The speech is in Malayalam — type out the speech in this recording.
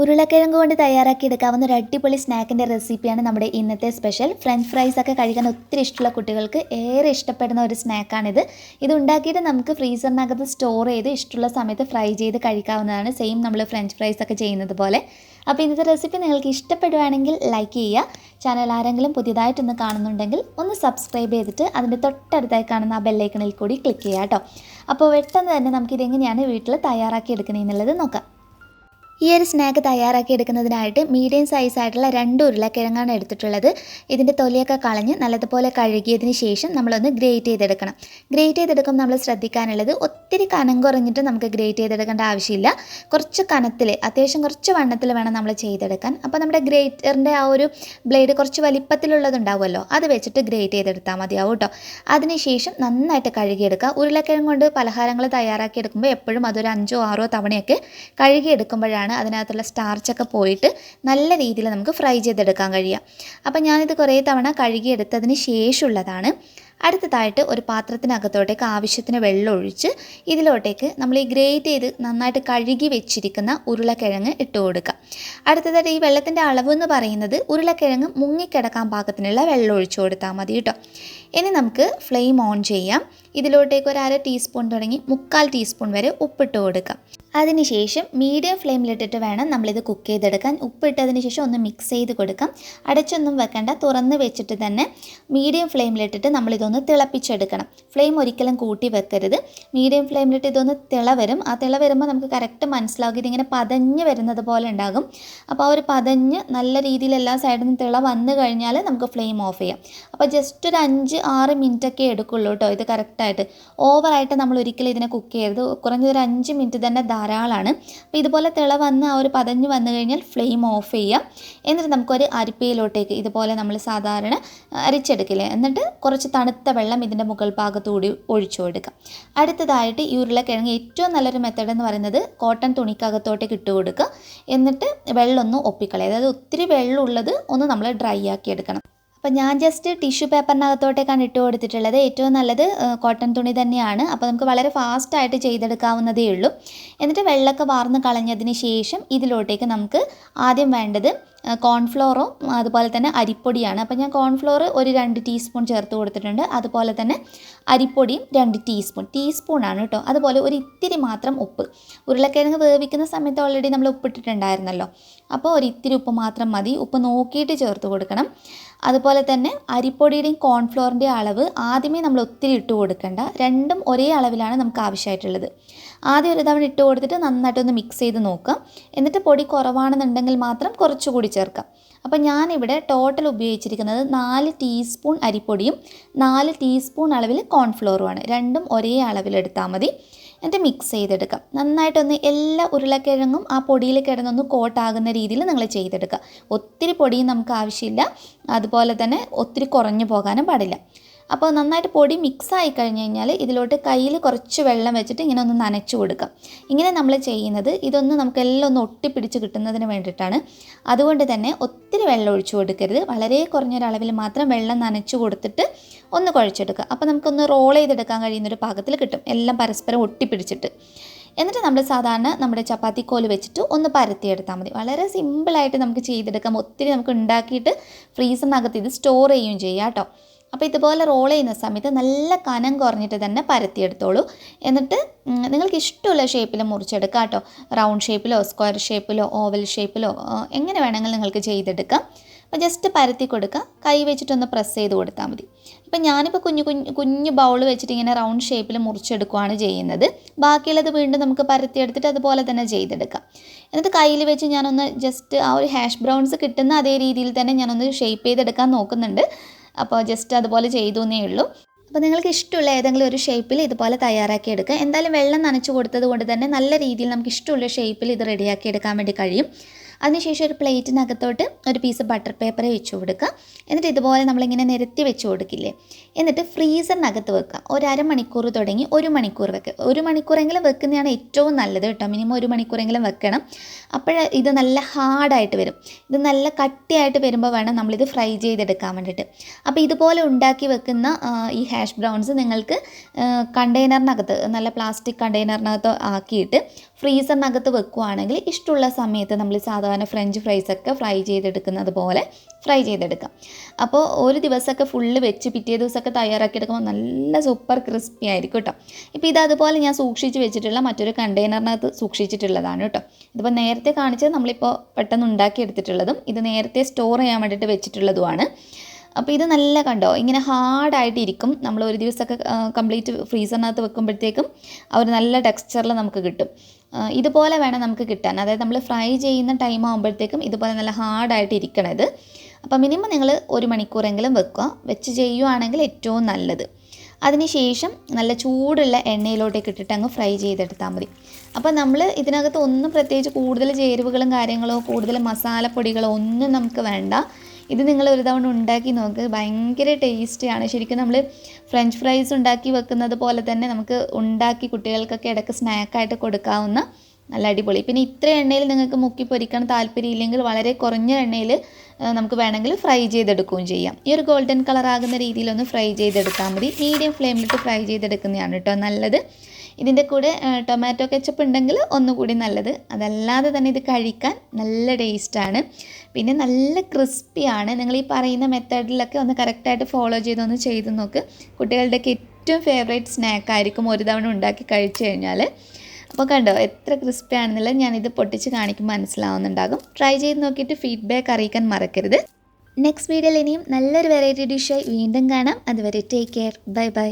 ഉരുളക്കിഴങ്ങ് കൊണ്ട് തയ്യാറാക്കിയെടുക്കാവുന്ന ഒരു അടിപൊളി സ്നാക്കിൻ്റെ റെസിപ്പിയാണ് നമ്മുടെ ഇന്നത്തെ സ്പെഷ്യൽ. ഫ്രഞ്ച് ഫ്രൈസ് ഒക്കെ കഴിക്കാൻ ഒത്തിരി ഇഷ്ടമുള്ള കുട്ടികൾക്ക് ഏറെ ഇഷ്ടപ്പെടുന്ന ഒരു സ്നാക്കാണിത്. ഇത് ഉണ്ടാക്കിയിട്ട് നമുക്ക് ഫ്രീസറിനകത്ത് സ്റ്റോർ ചെയ്ത് ഇഷ്ടമുള്ള സമയത്ത് ഫ്രൈ ചെയ്ത് കഴിക്കാവുന്നതാണ്. സെയിം നമ്മൾ ഫ്രഞ്ച് ഫ്രൈസ് ഒക്കെ ചെയ്യുന്നത് പോലെ. അപ്പോൾ ഇന്നത്തെ റെസിപ്പി നിങ്ങൾക്ക് ഇഷ്ടപ്പെടുകയാണെങ്കിൽ ലൈക്ക് ചെയ്യുക. ചാനൽ ആരെങ്കിലും പുതിയതായിട്ടൊന്ന് കാണുന്നുണ്ടെങ്കിൽ ഒന്ന് സബ്സ്ക്രൈബ് ചെയ്തിട്ട് അതിൻ്റെ തൊട്ടടുത്തായി കാണുന്ന ആ ബെല്ലൈക്കണിൽ കൂടി ക്ലിക്ക് ചെയ്യുക കേട്ടോ. അപ്പോൾ പെട്ടെന്ന് തന്നെ നമുക്കിതെങ്ങനെയാണ് വീട്ടിൽ തയ്യാറാക്കി എടുക്കുന്നതെന്നുള്ളത് നോക്കാം. ഈ ഒരു സ്നാക്ക് തയ്യാറാക്കിയെടുക്കുന്നതിനായിട്ട് മീഡിയം സൈസായിട്ടുള്ള 2 ഉരുളക്കിഴങ്ങാണ് എടുത്തിട്ടുള്ളത്. ഇതിൻ്റെ തൊലിയൊക്കെ കളഞ്ഞ് നല്ലതുപോലെ കഴുകിയതിന് ശേഷം നമ്മളൊന്ന് ഗ്രേറ്റ് ചെയ്തെടുക്കണം. ഗ്രേറ്റ് ചെയ്തെടുക്കുമ്പോൾ നമ്മൾ ശ്രദ്ധിക്കാനുള്ളത് ഒത്തിരി കനം കുറഞ്ഞിട്ട് നമുക്ക് ഗ്രേറ്റ് ചെയ്തെടുക്കേണ്ട ആവശ്യമില്ല. കുറച്ച് കനത്തിൽ, അത്യാവശ്യം കുറച്ച് വണ്ണത്തിൽ വേണം നമ്മൾ ചെയ്തെടുക്കാൻ. അപ്പോൾ നമ്മുടെ ഗ്രേറ്ററിൻ്റെ ആ ഒരു ബ്ലേഡ് കുറച്ച് വലിപ്പത്തിലുള്ളതുണ്ടാവുമല്ലോ, അത് വെച്ചിട്ട് ഗ്രേറ്റ് ചെയ്തെടുത്താൽ മതിയാവും കേട്ടോ. അതിനുശേഷം നന്നായിട്ട് കഴുകിയെടുക്കുക. ഉരുളക്കിഴങ്ങ് കൊണ്ട് പലഹാരങ്ങൾ തയ്യാറാക്കിയെടുക്കുമ്പോൾ എപ്പോഴും അതൊരു 5-6 തവണയൊക്കെ കഴുകിയെടുക്കുമ്പോഴാണ് അതിനകത്തുള്ള സ്റ്റാർച്ചൊക്കെ പോയിട്ട് നല്ല രീതിയിൽ നമുക്ക് ഫ്രൈ ചെയ്തെടുക്കാൻ കഴിയുക. അപ്പം ഞാനിത് കുറേ തവണ കഴുകിയെടുത്തതിന് ശേഷമുള്ളതാണ്. അടുത്തതായിട്ട് ഒരു പാത്രത്തിനകത്തോട്ടേക്ക് ആവശ്യത്തിന് വെള്ളം ഒഴിച്ച് ഇതിലോട്ടേക്ക് നമ്മൾ ഈ ഗ്രേറ്റ് ചെയ്ത് നന്നായിട്ട് കഴുകി വെച്ചിരിക്കുന്ന ഉരുളക്കിഴങ്ങ് ഇട്ട് കൊടുക്കുക. അടുത്തതായിട്ട് ഈ വെള്ളത്തിൻ്റെ അളവ് എന്ന് പറയുന്നത് ഉരുളക്കിഴങ്ങ് മുങ്ങിക്കിടക്കാൻ പാകത്തിനുള്ള വെള്ളം ഒഴിച്ചു കൊടുത്താൽ മതി കേട്ടോ. ഇനി നമുക്ക് ഫ്ലെയിം ഓൺ ചെയ്യാം. ഇതിലോട്ടേക്ക് ഒരു 1/2 ടീസ്പൂൺ തുടങ്ങി 3/4 ടീസ്പൂൺ വരെ ഉപ്പിട്ട് കൊടുക്കാം. അതിനുശേഷം മീഡിയം ഫ്ലെയിമിലിട്ടിട്ട് വേണം നമ്മളിത് കുക്ക് ചെയ്തെടുക്കാൻ. ഉപ്പിട്ടതിന് ശേഷം ഒന്ന് മിക്സ് ചെയ്ത് കൊടുക്കാം. അടച്ചൊന്നും വെക്കേണ്ട, തുറന്ന് വെച്ചിട്ട് തന്നെ മീഡിയം ഫ്ലെയിമിലിട്ടിട്ട് നമ്മളിതൊന്ന് തിളപ്പിച്ചെടുക്കണം. ഫ്ലെയിം ഒരിക്കലും കൂട്ടി വെക്കരുത്. മീഡിയം ഫ്ലെയിമിലിട്ട് ഇതൊന്ന് തിള വരും. ആ തിള വരുമ്പോൾ നമുക്ക് കറക്റ്റ് മനസ്സിലാകും ഇതിങ്ങനെ പതഞ്ഞ് വരുന്നത് പോലെ ഉണ്ടാകും. അപ്പോൾ ആ ഒരു പതഞ്ഞ് നല്ല രീതിയിൽ എല്ലാ സൈഡിൽ നിന്നും തിള വന്നു കഴിഞ്ഞാൽ നമുക്ക് ഫ്ലെയിം ഓഫ് ചെയ്യാം. അപ്പോൾ ജസ്റ്റ് ഒരു 5-6 മിനിറ്റൊക്കെ എടുക്കുള്ളൂ കേട്ടോ ഇത് കറക്റ്റായിട്ട്. ഓവറായിട്ട് നമ്മൾ ഒരിക്കലും ഇതിനെ കുക്ക് ചെയ്യരുത്. കുറഞ്ഞതൊരു 5 മിനിറ്റ് തന്നെ ധാരാളമാണ്. അപ്പോൾ ഇതുപോലെ തിള വന്ന് ആ ഒരു പതഞ്ഞ് വന്നു കഴിഞ്ഞാൽ ഫ്ലെയിം ഓഫ് ചെയ്യാം. എന്നിട്ട് നമുക്കൊരു അരിപ്പയിലോട്ടേക്ക് ഇതുപോലെ നമ്മൾ സാധാരണ അരിച്ചെടുക്കില്ലേ, എന്നിട്ട് കുറച്ച് തണുത്ത വെള്ളം ഇതിൻ്റെ മുകൾ ഭാഗത്തുകൂടി ഒഴിച്ചു കൊടുക്കാം. അടുത്തതായിട്ട് ഈ ഉരുളക്കിഴങ്ങ് ഏറ്റവും നല്ലൊരു മെത്തേഡ് എന്ന് പറയുന്നത് കോട്ടൺ തുണിക്കകത്തോട്ടേക്ക് ഇട്ട് കൊടുക്കുക. എന്നിട്ട് വെള്ളം ഒന്ന് ഒപ്പിക്കളയുക. അതായത് ഒത്തിരി വെള്ളമുള്ളത് ഒന്ന് നമ്മൾ ഡ്രൈ ആക്കി എടുക്കണം. അപ്പോൾ ഞാൻ ജസ്റ്റ് ടിഷ്യൂ പേപ്പറിനകത്തോട്ടേക്കാണ് ഇട്ട് കൊടുത്തിട്ടുള്ളത്. ഏറ്റവും നല്ലത് കോട്ടൺ തുണി തന്നെയാണ്. അപ്പോൾ നമുക്ക് വളരെ ഫാസ്റ്റായിട്ട് ചെയ്തെടുക്കാവുന്നതേ ഉള്ളൂ. എന്നിട്ട് വെള്ളമൊക്കെ വാർന്ന് കളഞ്ഞതിന് ശേഷം ഇതിലോട്ടേക്ക് നമുക്ക് ആദ്യം വേണ്ടത് കോൺഫ്ലോറും അതുപോലെ തന്നെ അരിപ്പൊടിയാണ്. അപ്പോൾ ഞാൻ കോൺഫ്ലോർ ഒരു 2 ടീസ്പൂൺ ചേർത്ത് കൊടുത്തിട്ടുണ്ട്. അതുപോലെ തന്നെ അരിപ്പൊടിയും 2 ടീസ്പൂണാണ് കേട്ടോ. അതുപോലെ ഒരു ഇത്തിരി മാത്രം ഉപ്പ്. ഉരുളക്കിഴങ്ങ് വേവിക്കുന്ന സമയത്ത് ഓൾറെഡി നമ്മൾ ഉപ്പിട്ടിട്ടുണ്ടായിരുന്നല്ലോ, അപ്പോൾ ഒരു ഇത്തിരി ഉപ്പ് മാത്രം മതി. ഉപ്പ് നോക്കിയിട്ട് ചേർത്ത് കൊടുക്കണം. അതുപോലെ തന്നെ അരിപ്പൊടിയുടെയും കോൺഫ്ലോറിൻ്റെയും അളവ് ആദ്യമേ നമ്മൾ ഒത്തിരി ഇട്ട് കൊടുക്കേണ്ട. രണ്ടും ഒരേ അളവിലാണ് നമുക്ക് ആവശ്യമായിട്ടുള്ളത്. ആദ്യം ഒരു തവണ ഇട്ട് കൊടുത്തിട്ട് നന്നായിട്ടൊന്ന് മിക്സ് ചെയ്ത് നോക്കാം. എന്നിട്ട് പൊടി കുറവാണെന്നുണ്ടെങ്കിൽ മാത്രം കുറച്ചുകൂടി ചേർക്കാം. അപ്പോൾ ഞാനിവിടെ ടോട്ടൽ ഉപയോഗിച്ചിരിക്കുന്നത് 4 ടീസ്പൂൺ അരിപ്പൊടിയും 4 ടീസ്പൂൺ അളവിൽ കോൺഫ്ലോറുമാണ്. രണ്ടും ഒരേ അളവിലെടുത്താൽ മതി. എന്നിട്ട് മിക്സ് ചെയ്തെടുക്കാം. നന്നായിട്ടൊന്ന് എല്ലാ ഉരുളക്കിഴങ്ങും ആ പൊടിയിൽ കിടന്നൊന്ന് കോട്ടാകുന്ന രീതിയിൽ നിങ്ങൾ ചെയ്തെടുക്കുക. ഒത്തിരി പൊടിയും നമുക്ക് ആവശ്യമില്ല, അതുപോലെ തന്നെ ഒത്തിരി കുറഞ്ഞു പോകാനും പാടില്ല. അപ്പോൾ നന്നായിട്ട് പൊടി മിക്സായി കഴിഞ്ഞ് കഴിഞ്ഞാൽ ഇതിലോട്ട് കയ്യിൽ കുറച്ച് വെള്ളം വെച്ചിട്ട് ഇങ്ങനെ ഒന്ന് നനച്ച് കൊടുക്കാം. ഇങ്ങനെ നമ്മൾ ചെയ്യുന്നത് ഇതൊന്ന് നമുക്കെല്ലാം ഒന്ന് ഒട്ടിപ്പിടിച്ച് കിട്ടുന്നതിന് വേണ്ടിയിട്ടാണ്. അതുകൊണ്ട് തന്നെ ഒത്തിരി വെള്ളം ഒഴിച്ചു കൊടുക്കരുത്. വളരെ കുറഞ്ഞൊരളവിൽ മാത്രം വെള്ളം നനച്ച് കൊടുത്തിട്ട് ഒന്ന് കുഴച്ചെടുക്കുക. അപ്പോൾ നമുക്കൊന്ന് റോൾ ചെയ്തെടുക്കാൻ കഴിയുന്നൊരു പാകത്തിൽ കിട്ടും, എല്ലാം പരസ്പരം ഒട്ടിപ്പിടിച്ചിട്ട്. എന്നിട്ട് നമ്മൾ സാധാരണ നമ്മുടെ ചപ്പാത്തിക്കോല് വെച്ചിട്ട് ഒന്ന് പരത്തിയെടുത്താൽ മതി. വളരെ സിമ്പിളായിട്ട് നമുക്ക് ചെയ്തെടുക്കാം. ഒത്തിരി നമുക്ക് ഉണ്ടാക്കിയിട്ട് ഫ്രീസറിനകത്ത് ഇത് സ്റ്റോർ ചെയ്യുകയും ചെയ്യാം കേട്ടോ. അപ്പോൾ ഇതുപോലെ റോൾ ചെയ്യുന്ന സമയത്ത് നല്ല കനം കുറഞ്ഞിട്ട് തന്നെ പരത്തിയെടുത്തോളൂ. എന്നിട്ട് നിങ്ങൾക്ക് ഇഷ്ടമുള്ള ഷേപ്പിൽ മുറിച്ചെടുക്കാം കേട്ടോ. റൗണ്ട് ഷേപ്പിലോ സ്ക്വയർ ഷേപ്പിലോ ഓവൽ ഷേപ്പിലോ എങ്ങനെ വേണമെങ്കിലും നിങ്ങൾക്ക് ചെയ്തെടുക്കാം. അപ്പോൾ ജസ്റ്റ് പരത്തി കൊടുക്കുക. കൈ വെച്ചിട്ടൊന്ന് പ്രസ് ചെയ്ത് കൊടുത്താൽ മതി. ഇപ്പം ഞാനിപ്പോൾ കുഞ്ഞു ബൗൾ വെച്ചിട്ട് ഇങ്ങനെ റൗണ്ട് ഷേപ്പിൽ മുറിച്ചെടുക്കുകയാണ് ചെയ്യുന്നത്. ബാക്കിയുള്ളത് വീണ്ടും നമുക്ക് പരത്തിയെടുത്തിട്ട് അതുപോലെ തന്നെ ചെയ്തെടുക്കാം. എന്നിട്ട് കയ്യിൽ വെച്ച് ഞാനൊന്ന് ജസ്റ്റ് ആ ഒരു ഹാഷ് ബ്രൗൺസ് കിട്ടുന്ന അതേ രീതിയിൽ തന്നെ ഞാനൊന്ന് ഷേപ്പ് ചെയ്തെടുക്കാൻ നോക്കുന്നുണ്ട്. അപ്പോൾ ജസ്റ്റ് അതുപോലെ ചെയ്തു എന്നേ ഉള്ളൂ. അപ്പോൾ നിങ്ങൾക്ക് ഇഷ്ടമുള്ള ഏതെങ്കിലും ഒരു ഷേപ്പിൽ ഇതുപോലെ തയ്യാറാക്കി എടുക്കുക. എന്തായാലും വെള്ളം നനച്ച് കൊടുത്തത് കൊണ്ട് തന്നെ നല്ല രീതിയിൽ നമുക്ക് ഇഷ്ടമുള്ള ഷേപ്പിൽ ഇത് റെഡിയാക്കി എടുക്കാൻ വേണ്ടി കഴിയും. അതിനുശേഷം ഒരു പ്ലേറ്റിനകത്തോട്ട് ഒരു പീസ് ബട്ടർ പേപ്പർ വെച്ച് കൊടുക്കുക. എന്നിട്ട് ഇതുപോലെ നമ്മളിങ്ങനെ നിരത്തി വെച്ച് കൊടുക്കില്ലേ, എന്നിട്ട് ഫ്രീസറിനകത്ത് വെക്കുക. ഒരു 1/2 മണിക്കൂർ തുടങ്ങി 1 മണിക്കൂർ വെക്കുക. 1 മണിക്കൂറെങ്കിലും വെക്കുന്നതാണ് ഏറ്റവും നല്ലത് കേട്ടോ. മിനിമം 1 മണിക്കൂറെങ്കിലും വെക്കണം. അപ്പോൾ ഇത് നല്ല ഹാർഡായിട്ട് വരും. ഇത് നല്ല കട്ടിയായിട്ട് വരുമ്പോൾ വേണം നമ്മളിത് ഫ്രൈ ചെയ്തെടുക്കാൻ വേണ്ടിയിട്ട്. അപ്പോൾ ഇതുപോലെ ഉണ്ടാക്കി വെക്കുന്ന ഈ ഹാഷ് ബ്രൗൺസ് നിങ്ങൾക്ക് കണ്ടെയ്നറിനകത്ത്, നല്ല പ്ലാസ്റ്റിക് കണ്ടെയ്നറിനകത്ത് ആക്കിയിട്ട് ഫ്രീസറിനകത്ത് വെക്കുകയാണെങ്കിൽ ഇഷ്ടമുള്ള സമയത്ത് നമ്മൾ സാധാരണ ഫ്രഞ്ച് ഫ്രൈസൊക്കെ ഫ്രൈ ചെയ്തെടുക്കുന്നത് പോലെ ഫ്രൈ ചെയ്തെടുക്കാം. അപ്പോൾ ഒരു ദിവസമൊക്കെ ഫുള്ള് വെച്ച് പിറ്റേ ദിവസമൊക്കെ തയ്യാറാക്കിയെടുക്കുമ്പോൾ നല്ല സൂപ്പർ ക്രിസ്പി ആയിരിക്കും കേട്ടോ. ഇപ്പോൾ ഇത് അതുപോലെ ഞാൻ സൂക്ഷിച്ച് വെച്ചിട്ടുള്ള മറ്റൊരു കണ്ടെയ്നറിനകത്ത് സൂക്ഷിച്ചിട്ടുള്ളതാണ് കേട്ടോ. ഇതിപ്പോൾ നേരത്തെ കാണിച്ചത് നമ്മളിപ്പോൾ പെട്ടെന്ന് ഉണ്ടാക്കിയെടുത്തിട്ടുള്ളതും ഇത് നേരത്തെ സ്റ്റോർ ചെയ്യാൻ വേണ്ടിയിട്ട് വെച്ചിട്ടുള്ളതുമാണ്. അപ്പോൾ ഇത് നല്ല കണ്ടോ ഇങ്ങനെ ഹാർഡായിട്ടിരിക്കും. നമ്മൾ ഒരു ദിവസമൊക്കെ കംപ്ലീറ്റ് ഫ്രീസറിനകത്ത് വെക്കുമ്പോഴത്തേക്കും ആ ഒരു നല്ല ടെക്സ്ചറിൽ നമുക്ക് കിട്ടും. ഇതുപോലെ വേണം നമുക്ക് കിട്ടാൻ. അതായത് നമ്മൾ ഫ്രൈ ചെയ്യുന്ന ടൈം ആകുമ്പോഴത്തേക്കും ഇതുപോലെ നല്ല ഹാർഡായിട്ട് ഇരിക്കണത്. അപ്പോൾ മിനിമം നിങ്ങൾ 1 മണിക്കൂറെങ്കിലും വെക്കുക. വെച്ച് ചെയ്യുവാണെങ്കിൽ ഏറ്റവും നല്ലത്. അതിനുശേഷം നല്ല ചൂടുള്ള എണ്ണയിലോട്ടേക്ക് ഇട്ടിട്ട് അങ്ങ് ഫ്രൈ ചെയ്തെടുത്താൽ മതി. അപ്പോൾ നമ്മൾ ഇതിനകത്ത് ഒന്നും പ്രത്യേകിച്ച് കൂടുതൽ ചേരുവകളും കാര്യങ്ങളോ കൂടുതൽ മസാലപ്പൊടികളോ ഒന്നും നമുക്ക് വേണ്ട. ഇത് നിങ്ങൾ ഒരു തവണ ഉണ്ടാക്കി നോക്ക്. ഭയങ്കര ടേസ്റ്റിയാണ്. ശരിക്കും നമ്മൾ ഫ്രഞ്ച് ഫ്രൈസ് ഉണ്ടാക്കി വെക്കുന്നത് പോലെ തന്നെ നമുക്ക് ഉണ്ടാക്കി കുട്ടികൾക്കൊക്കെ ഇടയ്ക്ക് സ്നാക്കായിട്ട് കൊടുക്കാവുന്ന നല്ല അടിപൊളി. പിന്നെ ഇത്ര എണ്ണയിൽ നിങ്ങൾക്ക് മുക്കി പൊരിക്കാൻ താല്പര്യമില്ലെങ്കിൽ വളരെ കുറഞ്ഞ എണ്ണയിൽ നമുക്ക് വേണമെങ്കിൽ ഫ്രൈ ചെയ്തെടുക്കുകയും ചെയ്യാം. ഈ ഒരു ഗോൾഡൻ കളർ ആകുന്ന രീതിയിലൊന്ന് ഫ്രൈ ചെയ്തെടുത്താൽ മതി. മീഡിയം ഫ്ലെയിമിലിട്ട് ഫ്രൈ ചെയ്തെടുക്കുന്നതാണ് കേട്ടോ നല്ലത്. ഇതിൻ്റെ കൂടെ ടൊമാറ്റോ കെച്ചപ്പ് ഉണ്ടെങ്കിൽ ഒന്നുകൂടി നല്ലത്. അതല്ലാതെ തന്നെ ഇത് കഴിക്കാൻ നല്ല ടേസ്റ്റാണ്. പിന്നെ നല്ല ക്രിസ്പിയാണ്. നിങ്ങൾ ഈ പറയുന്ന മെത്തേഡിലൊക്കെ ഒന്ന് കറക്റ്റായിട്ട് ഫോളോ ചെയ്തൊന്ന് ചെയ്ത് നോക്ക്. കുട്ടികളുടെയൊക്കെ ഏറ്റവും ഫേവറേറ്റ് സ്നാക്കായിരിക്കും ഒരു തവണ ഉണ്ടാക്കി കഴിച്ചു കഴിഞ്ഞാൽ. അപ്പോൾ കണ്ടോ എത്ര ക്രിസ്പി ആണെന്നുള്ളത് ഞാനിത് പൊട്ടിച്ച് കാണിക്കുമ്പോൾ മനസ്സിലാവുന്നുണ്ടാകും. ട്രൈ ചെയ്ത് നോക്കിയിട്ട് ഫീഡ്ബാക്ക് അറിയിക്കാൻ മറക്കരുത്. നെക്സ്റ്റ് വീഡിയോയിൽ ഇനിയും നല്ലൊരു വെറൈറ്റി ഡിഷായി വീണ്ടും കാണാം. അതുവരെ ടേക്ക് കെയർ. Bye bye.